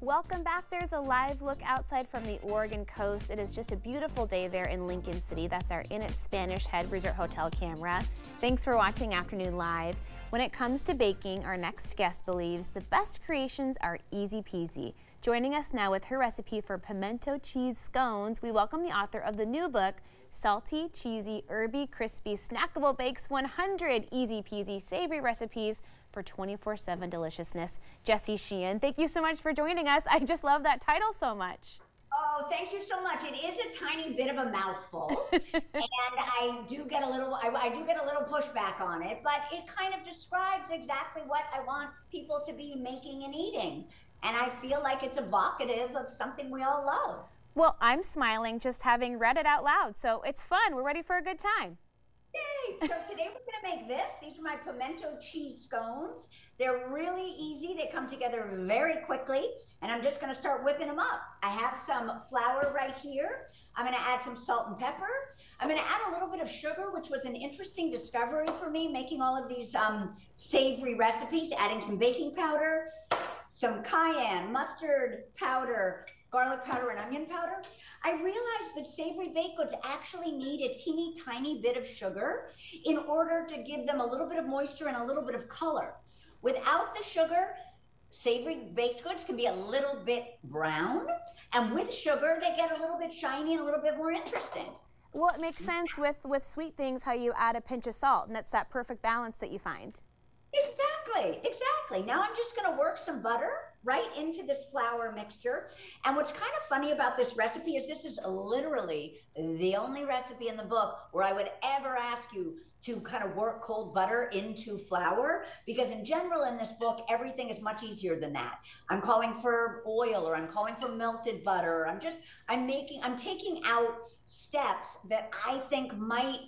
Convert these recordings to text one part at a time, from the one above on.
Welcome back. There's a live look outside from the Oregon coast. It is just a beautiful day there in Lincoln City. That's our In It Spanish Head Resort Hotel camera. Thanks for watching Afternoon Live. When it comes to baking, our next guest believes the best creations are easy-peasy. Joining us now with her recipe for pimento cheese scones, we welcome the author of the new book, Salty, Cheesy, Herby, Crispy, Snackable Bakes, 100 Easy-Peasy Savory Recipes for 24/7 Deliciousness. Jessie Sheehan, thank you so much for joining us. I just love that title so much. Oh, thank you so much. It is a tiny bit of a mouthful, and I do get a little pushback on it, but it kind of describes exactly what I want people to be making and eating. And I feel like it's evocative of something we all love. Well, I'm smiling just having read it out loud, so it's fun. We're ready for a good time. Yay! So today we're going to make this. These are my pimento cheese scones. They're really easy. They come together very quickly, and I'm just going to start whipping them up. I have some flour right here. I'm going to add some salt and pepper. I'm going to add a little bit of sugar, which was an interesting discovery for me, making all of these savory recipes, adding some baking powder, some cayenne, mustard powder, garlic powder, and onion powder. I realized that savory baked goods actually need a teeny tiny bit of sugar in order to give them a little bit of moisture and a little bit of color. Without the sugar, savory baked goods can be a little bit brown, and with sugar, they get a little bit shiny and a little bit more interesting. Well, it makes sense with sweet things how you add a pinch of salt, and that's that perfect balance that you find. Exactly, exactly. Now I'm just going to work some butter right into this flour mixture. And what's kind of funny about this recipe is this is literally the only recipe in the book where I would ever ask you to kind of work cold butter into flour, because in general in this book, everything is much easier than that. I'm calling for oil, or I'm calling for melted butter, or I'm taking out steps that I think might,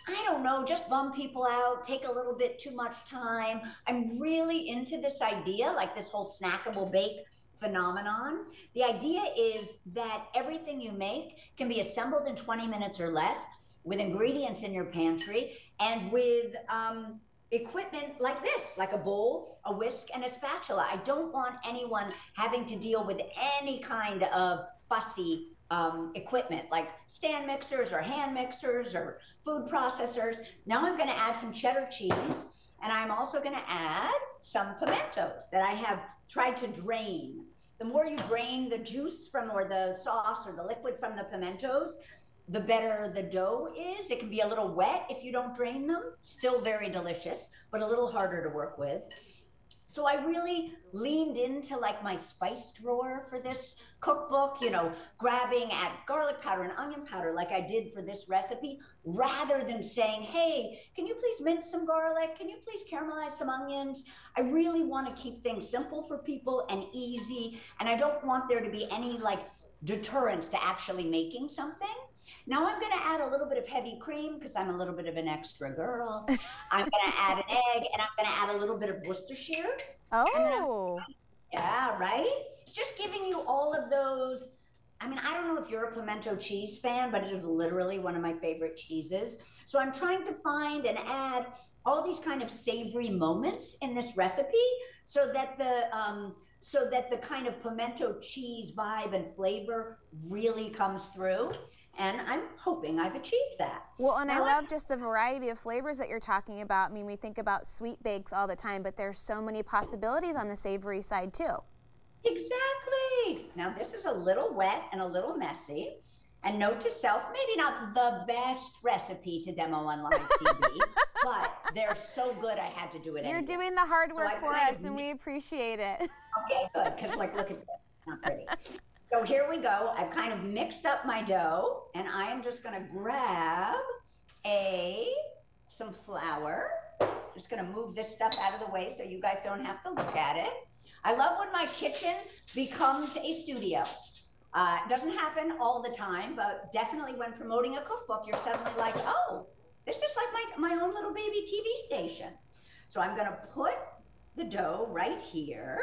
I don't know, just bum people out, take a little bit too much time. I'm really into this idea, like this whole snackable bake phenomenon. The idea is that everything you make can be assembled in 20 minutes or less with ingredients in your pantry and with equipment like this, like a bowl, a whisk, and a spatula. I don't want anyone having to deal with any kind of fussy equipment like stand mixers or hand mixers or food processors. Now I'm going to add some cheddar cheese, and I'm also going to add some pimentos that I have tried to drain. The more you drain the juice from, or the sauce or the liquid from the pimentos, the better the dough is. It can be a little wet if you don't drain them, still very delicious, but a little harder to work with. So I really leaned into like my spice drawer for this cookbook, you know, grabbing at garlic powder and onion powder like I did for this recipe, rather than saying, hey, can you please mince some garlic? Can you please caramelize some onions? I really want to keep things simple for people and easy, and I don't want there to be any like deterrence to actually making something. Now I'm going to add a little bit of heavy cream because I'm a little bit of an extra girl. I'm going to add an egg, and I'm going to add a little bit of Worcestershire. Oh. Yeah, right? Just giving you all of those. I mean, I don't know if you're a pimento cheese fan, but it is literally one of my favorite cheeses. So I'm trying to find and add all these kind of savory moments in this recipe so that the kind of pimento cheese vibe and flavor really comes through. And I'm hoping I've achieved that. Well, and I love just the variety of flavors that you're talking about. I mean, we think about sweet bakes all the time, but there's so many possibilities on the savory side too. Exactly. Now this is a little wet and a little messy. And note to self, maybe not the best recipe to demo on live TV, but they're so good I had to do it anyway. You're doing the hard work for us, and we appreciate it. Okay, good, because like, look at this, it's not pretty. So here we go. I've kind of mixed up my dough, and I am just going to grab some flour. Just going to move this stuff out of the way so you guys don't have to look at it. I love when my kitchen becomes a studio. It doesn't happen all the time, but definitely when promoting a cookbook, you're suddenly like, oh, this is like my own little baby TV station. So I'm going to put the dough right here.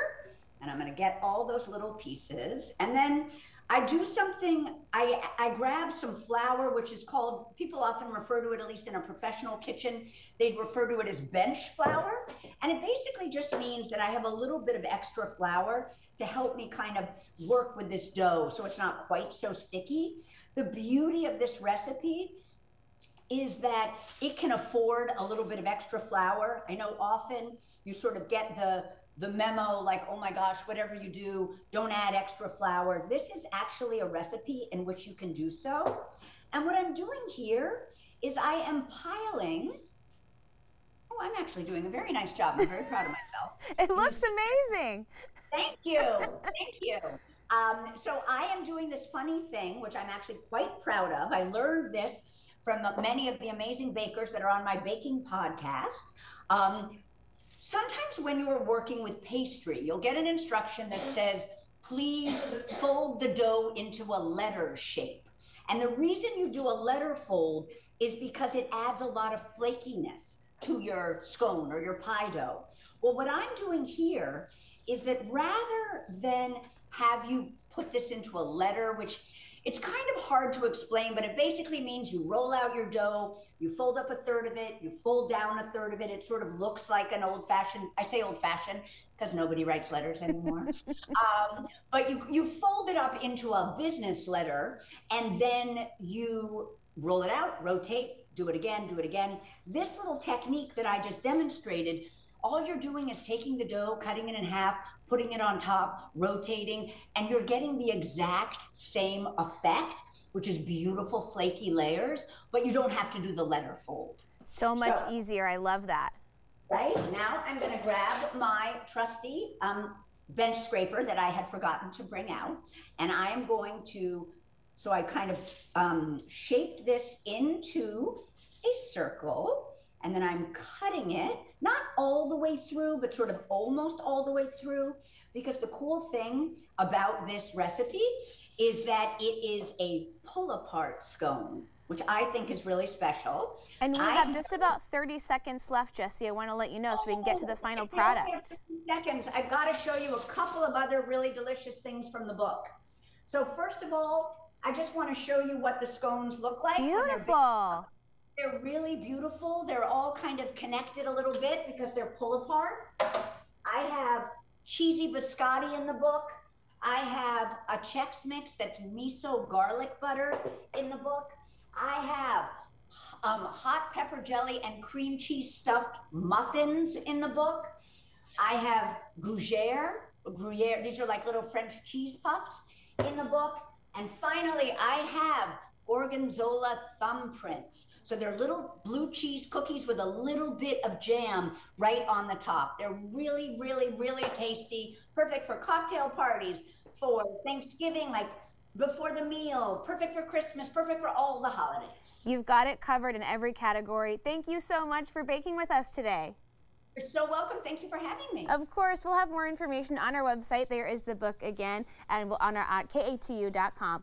And I'm going to get all those little pieces. And then I do something, I grab some flour, which is called, people often refer to it, at least in a professional kitchen, they'd refer to it as bench flour. And it basically just means that I have a little bit of extra flour to help me kind of work with this dough so it's not quite so sticky. The beauty of this recipe is that it can afford a little bit of extra flour. I know often you sort of get the memo like, oh my gosh, whatever you do, don't add extra flour. This is actually a recipe in which you can do so. And what I'm doing here is I am piling, oh, I'm actually doing a very nice job. I'm very proud of myself. It looks amazing. Thank you, thank you. So I am doing this funny thing, which I'm actually quite proud of. I learned this from many of the amazing bakers that are on my baking podcast. Sometimes when you are working with pastry, you'll get an instruction that says, please fold the dough into a letter shape. And the reason you do a letter fold is because it adds a lot of flakiness to your scone or your pie dough. Well, what I'm doing here is that rather than have you put this into a letter, which it's kind of hard to explain, but it basically means you roll out your dough, you fold up a third of it, you fold down a third of it. It sort of looks like an old-fashioned, I say old-fashioned because nobody writes letters anymore. But you fold it up into a business letter, and then you roll it out, rotate, do it again, do it again. This little technique that I just demonstrated, all you're doing is taking the dough, cutting it in half, putting it on top, rotating, and you're getting the exact same effect, which is beautiful flaky layers, but you don't have to do the letter fold. So much easier. I love that. Right, now I'm gonna grab my trusty bench scraper that I had forgotten to bring out, and I'm going to, so I kind of shaped this into a circle, and then I'm cutting it, not all the way through, but sort of almost all the way through, because the cool thing about this recipe is that it is a pull-apart scone, which I think is really special. And we have just about 30 seconds left, Jessie. I want to let you know so we can get to the final product. 30 seconds. I've got to show you a couple of other really delicious things from the book. So first of all, I just want to show you what the scones look like. Beautiful. They're really beautiful. They're all kind of connected a little bit because they're pull apart. I have cheesy biscotti in the book. I have a Chex Mix that's miso garlic butter in the book. I have hot pepper jelly and cream cheese stuffed muffins in the book. I have Gruyere. These are like little French cheese puffs in the book. And finally, I have Gorgonzola thumbprints. So they're little blue cheese cookies with a little bit of jam right on the top. They're really, really, really tasty. Perfect for cocktail parties, for Thanksgiving, like before the meal, perfect for Christmas, perfect for all the holidays. You've got it covered in every category. Thank you so much for baking with us today. You're so welcome. Thank you for having me. Of course, we'll have more information on our website. There is the book again, and we'll on our at katu.com.